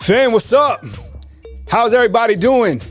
Fam, what's up? How's everybody doing?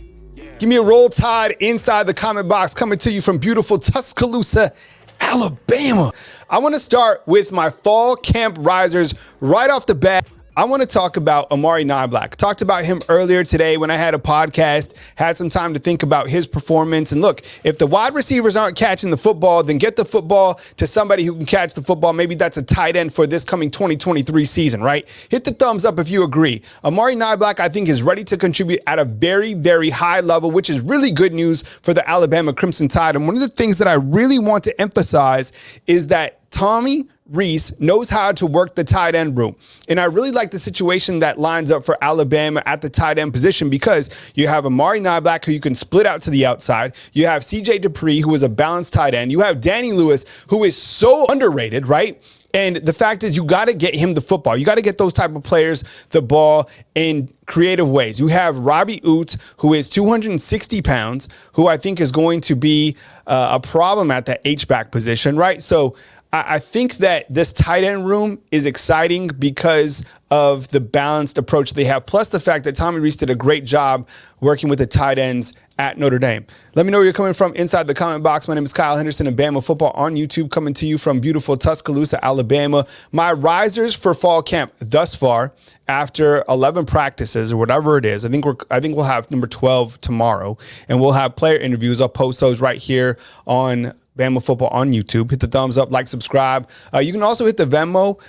Give me a roll tide inside the comment box, coming to you from beautiful Tuscaloosa, Alabama. I want to start with my fall camp risers right off the bat. I want to talk about Amari Niblack. Talked about him earlier today when I had a podcast, had some time to think about his performance. And look, if the wide receivers aren't catching the football, then get the football to somebody who can catch the football. Maybe that's a tight end for this coming 2023 season, right? Hit the thumbs up if you agree. Amari Niblack, I think, is ready to contribute at a very, very high level, which is really good news for the Alabama Crimson Tide. And one of the things that I really want to emphasize is that Tommy Rees knows how to work the tight end room. And I really like the situation that lines up for Alabama at the tight end position, because you have Amari Niblack, who you can split out to the outside. You have CJ Dupree, who is a balanced tight end. You have Danny Lewis, who is so underrated, right? And the fact is, you got to get him the football. You got to get those type of players the ball in creative ways. You have Robbie Oot, who is 260 pounds, who I think is going to be a problem at that H-back position, right? So I think that this tight end room is exciting because of the balanced approach they have, plus the fact that Tommy Rees did a great job working with the tight ends at Notre Dame. Let me know where you're coming from inside the comment box. My name is Kyle Henderson of BAMA Football on YouTube, coming to you from beautiful Tuscaloosa, Alabama. My risers for fall camp thus far, after 11 practices or whatever it is, I think we'll have number 12 tomorrow, and we'll have player interviews. I'll post those right here on Bama Football on YouTube. Hit the thumbs up, like, subscribe. You can also hit the Venmo.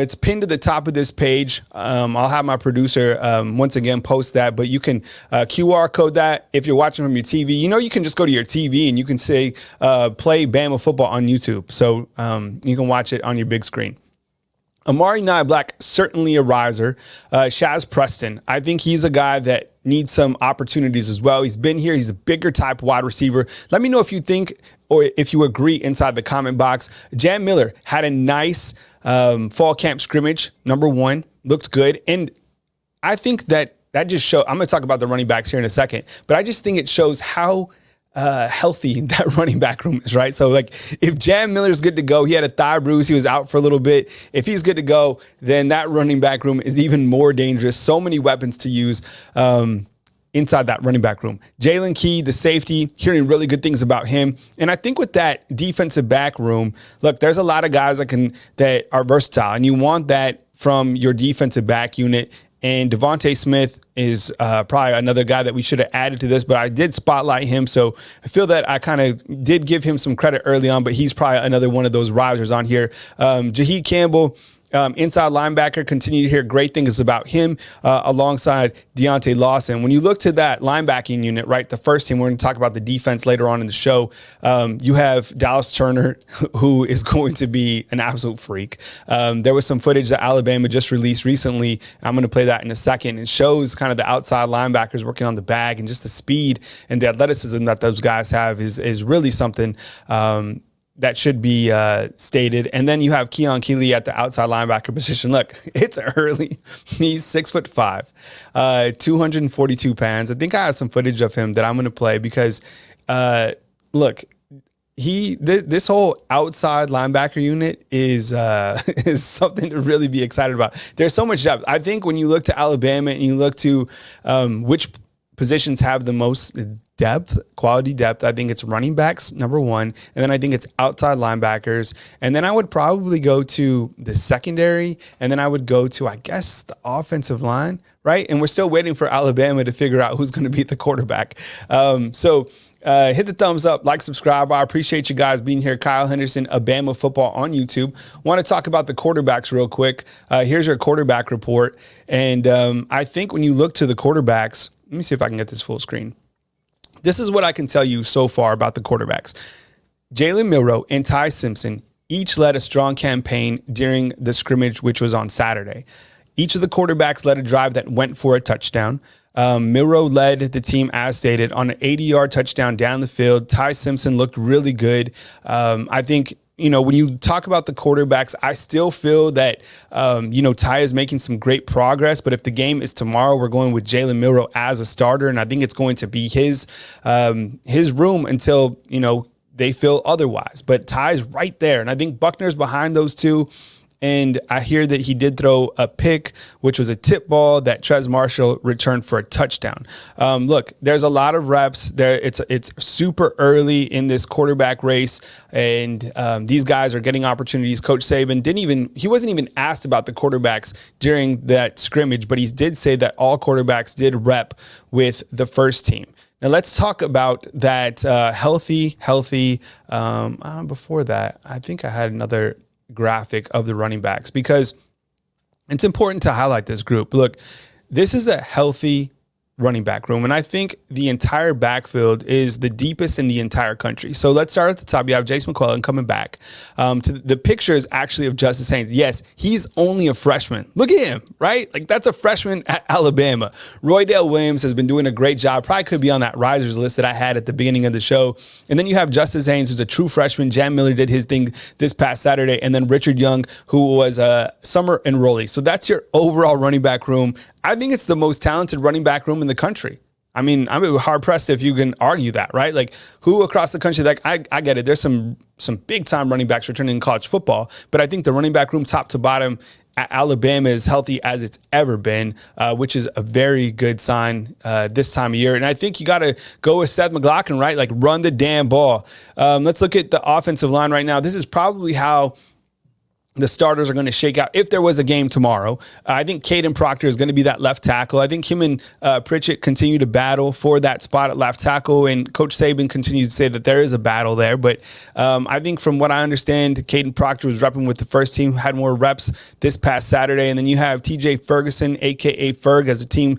It's pinned to the top of this page. I'll have my producer once again post that, but you can QR code that if you're watching from your TV. You know, you can just go to your TV and you can say play Bama Football on YouTube, so you can watch it on your big screen. Amari Niblack, certainly a riser. Shaz Preston, I think he's a guy that needs some opportunities as well. He's been here. He's a bigger type wide receiver. Let me know if you think or if you agree inside the comment box. Jam Miller had a nice fall camp scrimmage. Number one, looked good. And I think that just shows, I'm going to talk about the running backs here in a second, but I just think it shows how healthy that running back room is, right? So, like, if Jam Miller's good to go, he had a thigh bruise, he was out for a little bit. If he's good to go, then that running back room is even more dangerous. So many weapons to use inside that running back room. Jalen Key, the safety, hearing really good things about him. And I think with that defensive back room, look, there's a lot of guys that are versatile, and you want that from your defensive back unit. And Devontae Smith is probably another guy that we should have added to this, but I did spotlight him. So I feel that I kind of did give him some credit early on, but he's probably another one of those risers on here. Jaheed Campbell, inside linebacker, continue to hear great things about him alongside Deontay Lawson. When you look to that linebacking unit, right, the first team, we're going to talk about the defense later on in the show. You have Dallas Turner, who is going to be an absolute freak. There was some footage that Alabama just released recently. I'm going to play that in a second. It shows kind of the outside linebackers working on the bag, and just the speed and the athleticism that those guys have is really something that should be stated. And then you have Keon Keeley at the outside linebacker position. Look, it's early. He's 6'5", 242 pounds. I think I have some footage of him that I'm going to play because, look, this whole outside linebacker unit is something to really be excited about. There's so much depth. I think when you look to Alabama and you look to which positions have the most quality depth, I think it's running backs, number one. And then I think it's outside linebackers. And then I would probably go to the secondary. And then I would go to, I guess, the offensive line, right? And we're still waiting for Alabama to figure out who's going to be the quarterback. So hit the thumbs up, like, subscribe. I appreciate you guys being here. Kyle Henderson, Bama Football on YouTube. Want to talk about the quarterbacks real quick. Here's your quarterback report. And I think when you look to the quarterbacks, let me see if I can get this full screen. This is what I can tell you so far about the quarterbacks. Jalen Milroe and Ty Simpson each led a strong campaign during the scrimmage, which was on Saturday. Each of the quarterbacks led a drive that went for a touchdown. Milroe led the team, as stated, on an 80-yard touchdown down the field. Ty Simpson looked really good. I think, when you talk about the quarterbacks, I still feel that, Ty is making some great progress. But if the game is tomorrow, we're going with Jalen Milroe as a starter. And I think it's going to be his room until, they feel otherwise. But Ty's right there. And I think Buckner's behind those two. And I hear that he did throw a pick, which was a tip ball that Trez Marshall returned for a touchdown. Look, there's a lot of reps there. It's super early in this quarterback race, and these guys are getting opportunities. Coach Saban he wasn't even asked about the quarterbacks during that scrimmage, but he did say that all quarterbacks did rep with the first team. Now let's talk about that healthy. Before that, I think I had another graphic of the running backs because it's important to highlight this group. Look, this is a healthy running back room, and I think the entire backfield is the deepest in the entire country. So let's start at the top. You have Jace McClellan coming back. The picture is actually of Justice Haynes. Yes, he's only a freshman. Look at him, right? Like, that's a freshman at Alabama. Roydale Williams has been doing a great job. Probably could be on that risers list that I had at the beginning of the show. And then you have Justice Haynes, who's a true freshman. Jam Miller did his thing this past Saturday. And then Richard Young, who was a summer enrollee. So that's your overall running back room. I think it's the most talented running back room in the country. I mean, I'm hard pressed if you can argue that, right? Like, who across the country, like, I get it. There's some big time running backs returning in college football, but I think the running back room top to bottom at Alabama is healthy as it's ever been, which is a very good sign this time of year. And I think you got to go with Seth McLaughlin, right? Like, run the damn ball. Let's look at the offensive line right now. This is probably how the starters are going to shake out if there was a game tomorrow. I think Caden Proctor is going to be that left tackle. I think him and Pritchett continue to battle for that spot at left tackle, and Coach Saban continues to say that there is a battle there. But I think from what I understand, Caden Proctor was repping with the first team, had more reps this past Saturday. And then you have TJ Ferguson, a.k.a. Ferg, as the team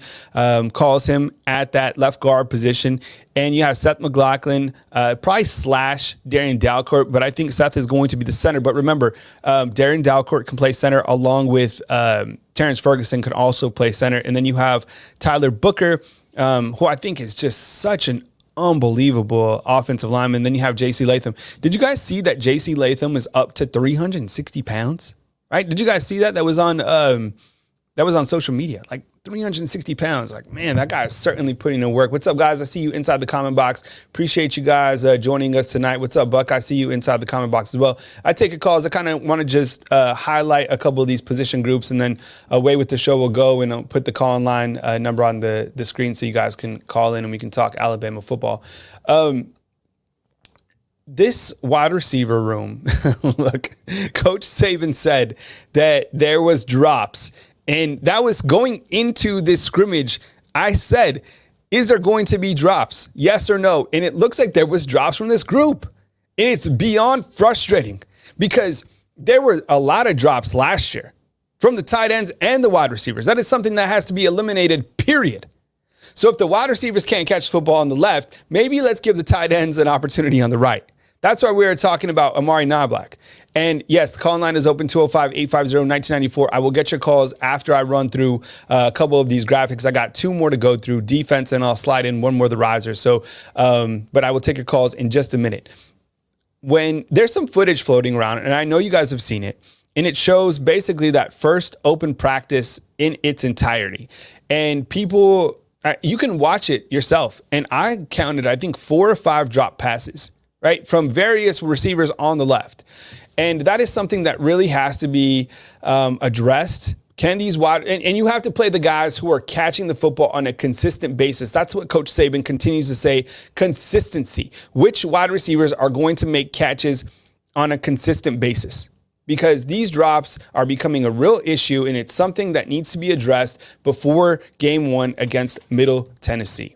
calls him, at that left guard position. And you have Seth McLaughlin, probably slash Darian Dalcourt, but I think Seth is going to be the center. But remember, Darian Dalcourt can play center along with Terrence Ferguson can also play center. And then you have Tyler Booker, who I think is just such an unbelievable offensive lineman. Then you have J.C. Latham. Did you guys see that J.C. Latham is up to 360 pounds? Right? Did you guys see that? That was on social media. Like, 360 pounds. Like, man, that guy is certainly putting in work. What's up, guys? I see you inside the comment box. Appreciate you guys joining us tonight. What's up, Buck? I see you inside the comment box as well. I take your calls. I kind of want to just highlight a couple of these position groups, and then away with the show will go, and I'll put the call line number on the screen so you guys can call in and we can talk Alabama football. This wide receiver room, look, Coach Saban said that there was drops. And that was going into this scrimmage. I said, is there going to be drops? Yes or no? And it looks like there was drops from this group. And it's beyond frustrating because there were a lot of drops last year from the tight ends and the wide receivers. That is something that has to be eliminated, period. So if the wide receivers can't catch football on the left, maybe let's give the tight ends an opportunity on the right. That's why we were talking about Amari Knobloch. And yes, the call line is open, 205-850-1994. I will get your calls after I run through a couple of these graphics. I got two more to go through, defense, and I'll slide in one more, the riser. So, but I will take your calls in just a minute. When there's some footage floating around, and I know you guys have seen it, and it shows basically that first open practice in its entirety. And people, you can watch it yourself. And I counted, I think, 4 or 5 drop passes, right, from various receivers on the left. And that is something that really has to be addressed. Can these wide, and you have to play the guys who are catching the football on a consistent basis. That's what Coach Saban continues to say, consistency. Which wide receivers are going to make catches on a consistent basis? Because these drops are becoming a real issue, and it's something that needs to be addressed before game 1 against Middle Tennessee.